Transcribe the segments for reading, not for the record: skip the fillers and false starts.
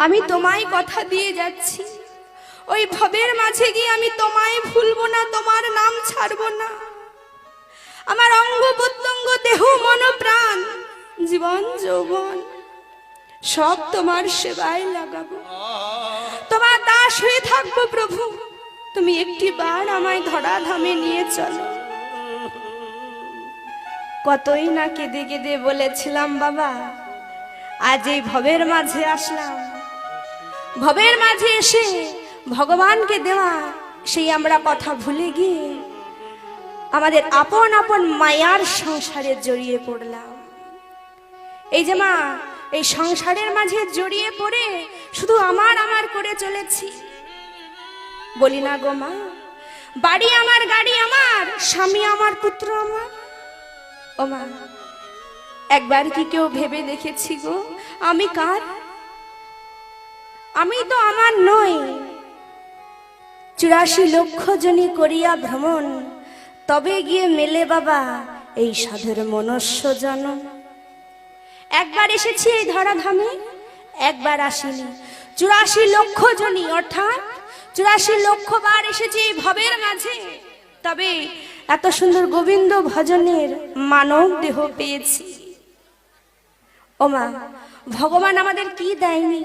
আমি তোমায় কথা দিয়ে যাচ্ছি, ওই ভবের মাঝে গিয়ে আমি তোমায় ভুলবো না, তোমার নাম ছাড়বো না। আমার অঙ্গ প্রত্যঙ্গ, দেহ, মন, প্রাণ, জীবন যৌবন সব তোমার সেবায় লাগাবো, তোমার দাস হয়ে থাকবো। প্রভু, তুমি একটি বার আমায় ধরাধামে নিয়ে চলো। কতই না কেঁদে কেঁদে বলেছিলাম, বাবা আজ এই ভবের মাঝে আসলাম। ভবের মাঝে এসে ভগবানকে দেওয়া সেই আমরা কথা ভুলে গিয়ে আমাদের আপন আপন মায়ার সংসারে জড়িয়ে পড়লাম। এই যে মা, এই সংসারের মাঝে জড়িয়ে পড়ে শুধু আমার আমার করে চলেছি। বলি না গো মা, বাড়ি আমার, গাড়ি আমার, স্বামী আমার, পুত্র আমার। ও মা, একবার কি কেউ ভেবে দেখেছি গো আমি কার? আমি তো আমার নই। 84 লক্ষ জনী করিয়া ভ্রমণ, তবে গিয়ে মেলে বাবা এই সাধুর মনুষ্য জনম। একবার এসেছি এই ধরাধামে, একবার আসিনি। 84 লক্ষ জনী, অর্থাৎ 84 লক্ষ বার এসেছি এই ভবের মাঝে, তবে এত সুন্দর গোবিন্দ ভজনের মানব দেহ পেয়েছি। ও মা, ভগবান আমাদের কি দেয়নি?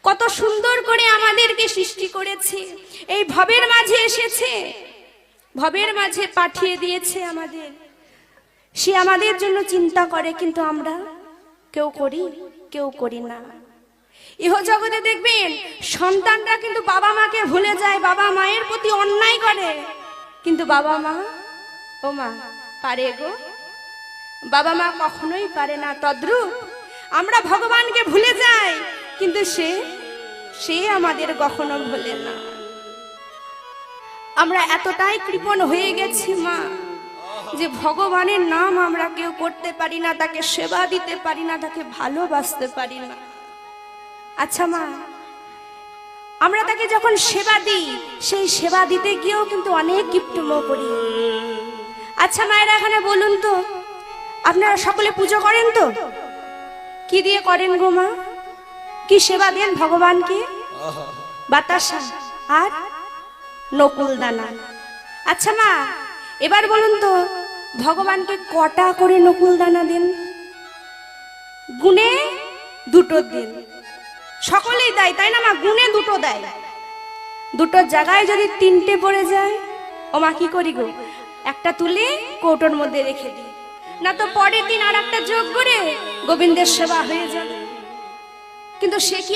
কত সুন্দর করে আমাদেরকে সৃষ্টি করেছে, এই ভবের মাঝে এসেছে, ভবের মাঝে পাঠিয়ে দিয়েছে আমাদের। সে আমাদের জন্য চিন্তা করে, কিন্তু আমরা কেউ করি, কেউ করি না। ইহ জগতে দেখবেন সন্তানরা কিন্তু বাবা মাকে ভুলে যায়, বাবা মায়ের প্রতি অন্যায় করে, কিন্তু বাবা মা, ও মা, পারে গো? বাবা মা কখনোই পারে না। তদ্রূপ আমরা ভগবানকে ভুলে যাই, কিন্তু সে আমাদের কখনো ভুলে না। আমরা এতটাই কৃপণ হয়ে গেছি মা, যে ভগবানের নাম আমরা কেউ করতে পারি না, তাকে সেবা দিতে পারি না, তাকে ভালোবাসতে পারি না। আচ্ছা মা, আমরা তাকে যখন সেবা দিই, সেই সেবা দিতে গিয়েও কিন্তু অনেক কিপটুমো করি। আচ্ছা মায়েরা, এখানে বলুন তো, আপনারা সকলে পুজো করেন তো? কি দিয়ে করেন গো মা? কি সেবা দেন ভগবানকে? বাতাসা আর নকুল দানা। আচ্ছা মা, এবার বলুন তো, ভগবানকে কটা করে নকুল দানা দেন? গুনে 2টো দেন। সকলেই দেয়, তাই না মা? গুনে 2টো দেয়। 2টোর জায়গায় যদি 3টে পড়ে যায়, ও মা কি করি গো? একটা তুলে কৌটোর মধ্যে রেখে দিই, না তো পরের দিন আর একটা যোগ করে গোবিন্দের সেবা হয়ে যাবে। কিন্তু সে কি